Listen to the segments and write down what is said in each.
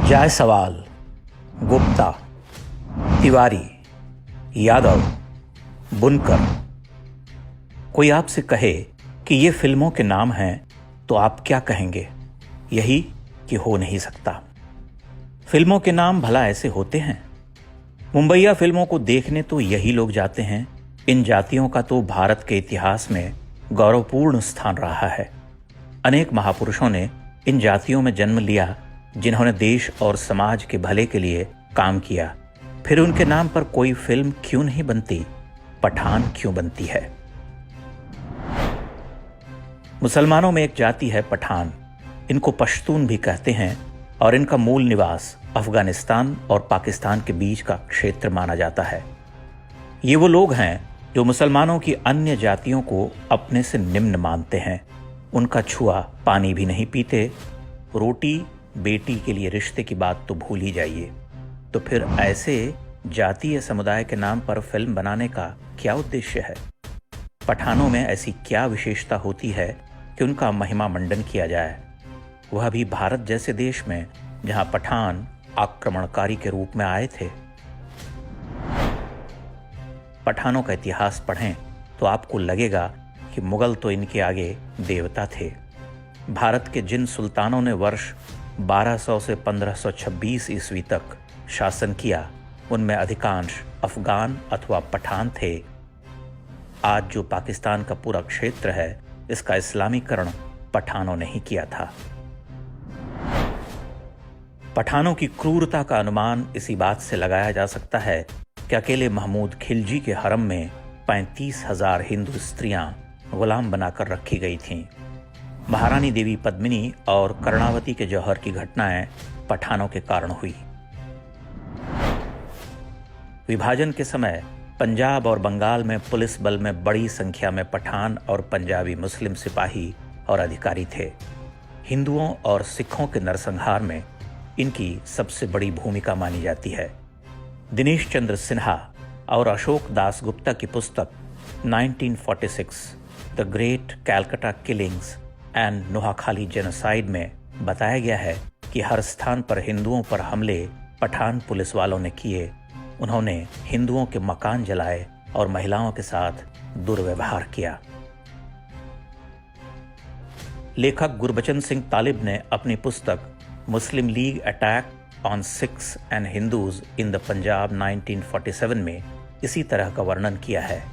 जायसवाल, गुप्ता, तिवारी, यादव, बुनकर। कोई आपसे कहे कि ये फिल्मों के नाम हैं तो आप क्या कहेंगे? यही कि हो नहीं सकता। फिल्मों के नाम भला ऐसे होते हैं? मुंबईया फिल्मों को देखने तो यही लोग जाते हैं। इन जातियों का तो भारत के इतिहास में गौरवपूर्ण स्थान रहा है। अनेक महापुरुषों ने इन जातियों में जन्म लिया, जिन्होंने देश और समाज के भले के लिए काम किया। फिर उनके नाम पर कोई फिल्म क्यों नहीं बनती? पठान क्यों बनती है? मुसलमानों में एक जाति है पठान। इनको पश्तून भी कहते हैं और इनका मूल निवास अफगानिस्तान और पाकिस्तान के बीच का क्षेत्र माना जाता है। ये वो लोग हैं जो मुसलमानों की अन्य जातियों को अपने से निम्न मानते हैं। उनका छुआ पानी भी नहीं पीते। रोटी बेटी के लिए रिश्ते की बात तो भूल ही जाइए। तो फिर ऐसे जातीय समुदाय के नाम पर फिल्म बनाने का क्या उद्देश्य है? पठानों में ऐसी क्या विशेषता होती है कि उनका महिमा मंडन किया जाए, वह भी भारत जैसे देश में जहां पठान आक्रमणकारी के रूप में आए थे? पठानों का इतिहास पढ़ें तो आपको लगेगा कि मुगल तो इनके आगे देवता थे। भारत के जिन सुल्तानों ने वर्ष 1200 से 1526 ईस्वी तक शासन किया, उनमें अधिकांश अफगान अथवा पठान थे। आज जो पाकिस्तान का पूरा क्षेत्र है, इसका इस्लामीकरण पठानों ने ही किया था। पठानों की क्रूरता का अनुमान इसी बात से लगाया जा सकता है कि अकेले महमूद खिलजी के हरम में 35,000 हिंदू स्त्रियां गुलाम बनाकर रखी गई थीं। महारानी देवी पद्मिनी और कर्णावती के जौहर की घटनाएं पठानों के कारण हुई। विभाजन के समय पंजाब और बंगाल में पुलिस बल में बड़ी संख्या में पठान और पंजाबी मुस्लिम सिपाही और अधिकारी थे। हिंदुओं और सिखों के नरसंहार में इनकी सबसे बड़ी भूमिका मानी जाती है। दिनेश चंद्र सिन्हा और अशोक दास गुप्ता की पुस्तक 1946 the great Calcutta killings and Noakhali genocide में बताया गया है कि हर स्थान पर हिंदुओं पर हमले पठान पुलिस वालों ने किए। उन्होंने हिंदुओं के मकान जलाए और महिलाओं के साथ दुर्व्यवहार किया। लेखक गुरबचन सिंह तालिब ने अपनी पुस्तक Muslim League attack on Sikhs and Hindus in the Punjab 1947 में इसी तरह का वर्णन किया है।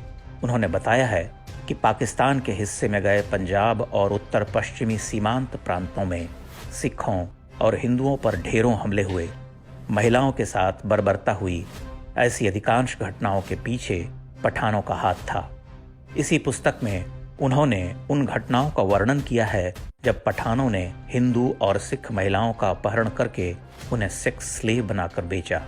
उन्होंने बताया है कि पाकिस्तान के हिस्से में गए पंजाब और उत्तर पश्चिमी सीमांत प्रांतों में सिखों और हिंदुओं पर ढेरों हमले हुए। महिलाओं के साथ बर्बरता हुई। ऐसी अधिकांश घटनाओं के पीछे पठानों का हाथ था। इसी पुस्तक में उन्होंने उन घटनाओं का वर्णन किया है जब पठानों ने हिंदू और सिख महिलाओं का अपहरण करके उन्हें सेक्स स्लेव बनाकर बेचा।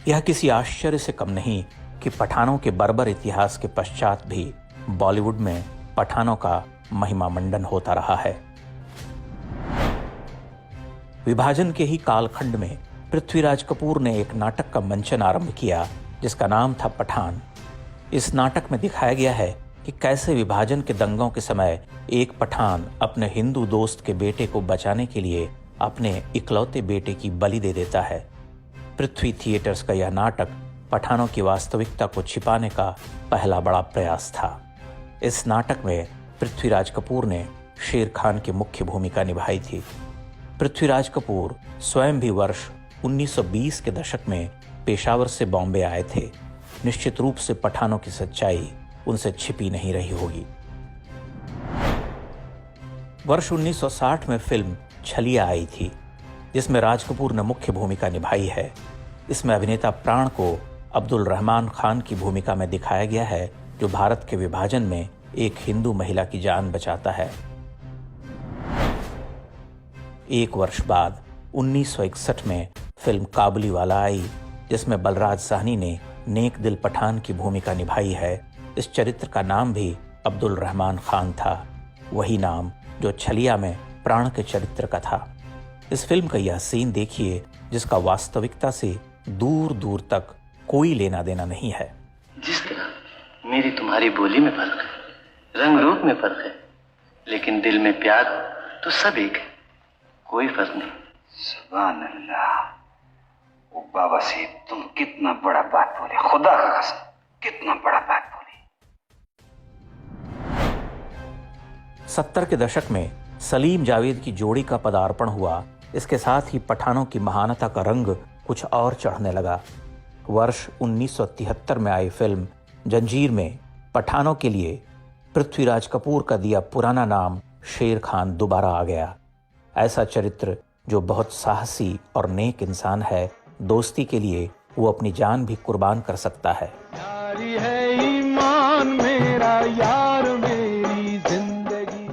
यह किसी आश्चर्य से कम नहीं कि पठानों के बर्बर इतिहास के पश्चात भी बॉलीवुड में पठानों का महिमा मंडन होता रहा है। विभाजन के ही कालखंड में पृथ्वीराज कपूर ने एक नाटक का मंचन आरंभ किया जिसका नाम था पठान। इस नाटक में दिखाया गया है कि कैसे विभाजन के दंगों के समय एक पठान अपने हिंदू दोस्त के बेटे को बचाने के लिए अपने इकलौते बेटे की बलि दे देता है। पृथ्वी थिएटर्स का यह नाटक पठानों की वास्तविकता को छिपाने का पहला बड़ा प्रयास था। इस नाटक में पृथ्वीराज कपूर ने शेर खान की मुख्य भूमिका निभाई थी। पृथ्वीराज कपूर स्वयं भी वर्ष 1920 के दशक में पेशावर से बॉम्बे आए थे। निश्चित रूप से पठानों की सच्चाई उनसे छिपी नहीं रही होगी। वर्ष 1960 में फिल्म छलिया आई थी, जिसमें राज कपूर ने मुख्य भूमिका निभाई है। इसमें अभिनेता प्राण को अब्दुल रहमान खान की भूमिका में दिखाया गया है, जो भारत के विभाजन में एक हिंदू महिला की जान बचाता है। एक वर्ष बाद 1961 में फिल्म काबुलीवाला आई, जिसमें बलराज साहनी ने नेक दिल पठान की भूमिका निभाई है। इस चरित्र का नाम भी अब्दुल रहमान खान था, वही नाम जो छलिया में प्राण के चरित्र का था। इस फिल्म का यह सीन देखिए जिसका वास्तविकता से दूर दूर तक कोई लेना देना नहीं है। जिस तरह मेरी तुम्हारी बोली में फर्क है, रंग रूप में फर्क है, लेकिन दिल में प्यार तो सब एक है। कोई फर्क नहीं। सुभान अल्लाह। वो बाबा साहब, तुम कितना बड़ा बात बोले, खुदा का कसम, कितना बड़ा बात बोले। 70 के दशक में सलीम जावेद की जोड़ी का पदार्पण हुआ। इसके साथ ही पठानों की महानता का रंग कुछ और चढ़ने लगा। वर्ष 1973 में आई फिल्म जंजीर में पठानों के लिए पृथ्वीराज कपूर का दिया पुराना नाम शेर खान दोबारा आ गया। ऐसा चरित्र जो बहुत साहसी और नेक इंसान है, दोस्ती के लिए वो अपनी जान भी कुर्बान कर सकता है। यारी है ईमान मेरा, यार मेरी जिंदगी।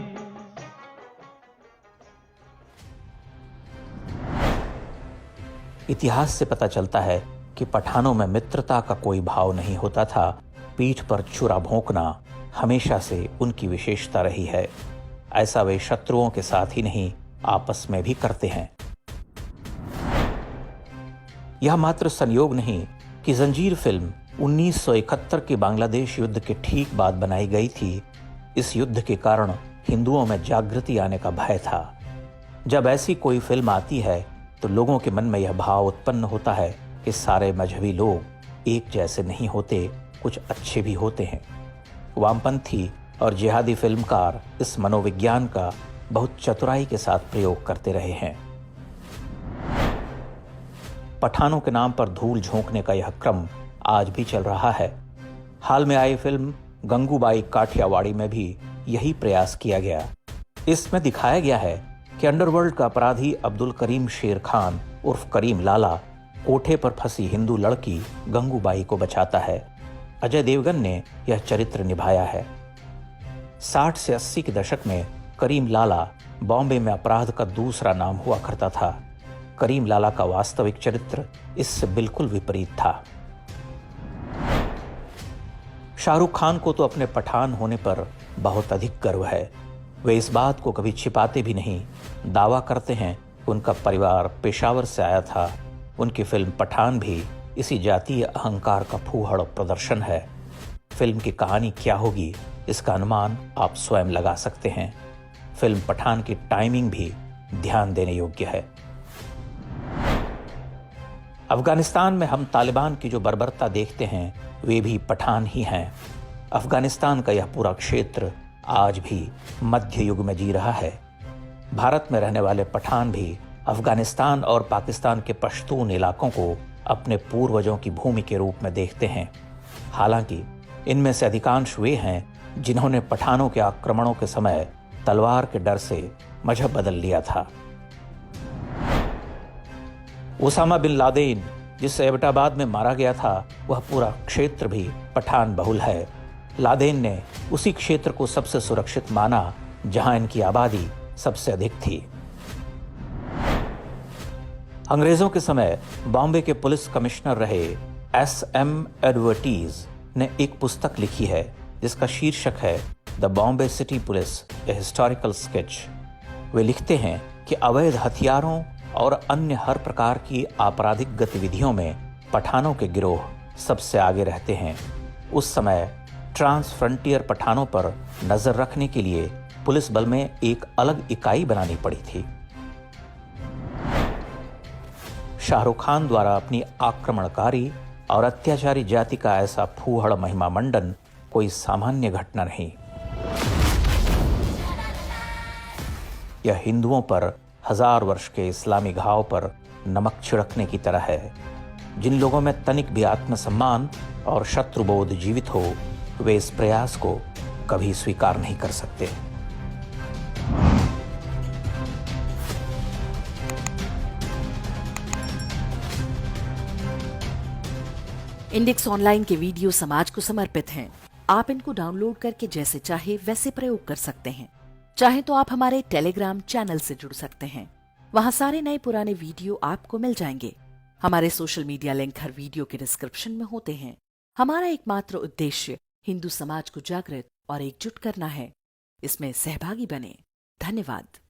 इतिहास से पता चलता है कि पठानों में मित्रता का कोई भाव नहीं होता था। पीठ पर छुरा भोंकना हमेशा से उनकी विशेषता रही है। ऐसा वे शत्रुओं के साथ ही नहीं, आपस में भी करते हैं। यह मात्र संयोग नहीं कि जंजीर फिल्म 1971 के बांग्लादेश युद्ध के ठीक बाद बनाई गई थी। इस युद्ध के कारण हिंदुओं में जागृति आने का भय था। जब ऐसी कोई फिल्म आती है तो लोगों के मन में यह भाव उत्पन्न होता है कि सारे मजहबी लोग एक जैसे नहीं होते, कुछ अच्छे भी होते हैं। वामपंथी और जिहादी फिल्मकार इस मनोविज्ञान का बहुत चतुराई के साथ प्रयोग करते रहे हैं। पठानों के नाम पर धूल झोंकने का यह क्रम आज भी चल रहा है। हाल में आई फिल्म गंगूबाई काठियावाड़ी में भी यही प्रयास किया गया। इसमें दिखाया गया है कि अंडरवर्ल्ड का अपराधी अब्दुल करीम शेर खान उर्फ करीम लाला कोठे पर फंसी हिंदू लड़की गंगूबाई को बचाता है। अजय देवगन ने यह चरित्र निभाया है। 60 से 80 के दशक में करीम लाला बॉम्बे में अपराध का दूसरा नाम हुआ करता था। करीम लाला का वास्तविक चरित्र इससे बिल्कुल विपरीत था। शाहरुख खान को तो अपने पठान होने पर बहुत अधिक गर्व है। वे इस बात को कभी छिपाते भी नहीं, दावा करते हैं कि उनका परिवार पेशावर से आया था। उनकी फिल्म पठान भी इसी जातीय अहंकार का फूहड़ प्रदर्शन है। फिल्म की कहानी क्या होगी, इसका अनुमान आप स्वयं लगा सकते हैं। फिल्म पठान की टाइमिंग भी ध्यान देने योग्य है। अफगानिस्तान में हम तालिबान की जो बर्बरता देखते हैं, वे भी पठान ही हैं। अफगानिस्तान का यह पूरा क्षेत्र आज भी मध्य युग में जी रहा है। भारत में रहने वाले पठान भी अफगानिस्तान और पाकिस्तान के पश्तून इलाकों को अपने पूर्वजों की भूमि के रूप में देखते हैं। हालांकि इनमें से अधिकांश वे हैं जिन्होंने पठानों के आक्रमणों के समय तलवार के डर से मजहब बदल लिया था। उसामा बिन लादेन जिस एबटाबाद में मारा गया था, वह पूरा क्षेत्र भी पठान बहुल है। लादेन ने उसी क्षेत्र को सबसे सुरक्षित माना जहां इनकी आबादी सबसे अधिक थी। अंग्रेजों के समय बॉम्बे के पुलिस कमिश्नर रहे SM एडवर्टीज ने एक पुस्तक लिखी है जिसका शीर्षक है the Bombay city police a historical sketch. वे लिखते हैं कि अवैध हथियारों और अन्य हर प्रकार की आपराधिक गतिविधियों में पठानों के गिरोह सबसे आगे रहते हैं। उस समय ट्रांस फ्रंटियर पठानों पर नजर रखने के लिए पुलिस बल में एक अलग इकाई बनानी पड़ी थी। शाहरुख खान द्वारा अपनी आक्रमणकारी और अत्याचारी जाति का ऐसा फूहड़ महिमा मंडन कोई सामान्य घटना नहीं। यह हिंदुओं पर 1000 वर्ष के इस्लामी घाव पर नमक छिड़कने की तरह है। जिन लोगों में तनिक भी आत्मसम्मान और शत्रुबोध जीवित हो, वे इस प्रयास को कभी स्वीकार नहीं कर सकते। इंडेक्स ऑनलाइन के वीडियो समाज को समर्पित हैं। आप इनको डाउनलोड करके जैसे चाहे वैसे प्रयोग कर सकते हैं। चाहे तो आप हमारे टेलीग्राम चैनल से जुड़ सकते हैं। वहां सारे नए पुराने वीडियो आपको मिल जाएंगे। हमारे सोशल मीडिया लिंक हर वीडियो के डिस्क्रिप्शन में होते हैं। हमारा एकमात्र उद्देश्य हिंदू समाज को जागृत और एकजुट करना है। इसमें सहभागी बने। धन्यवाद।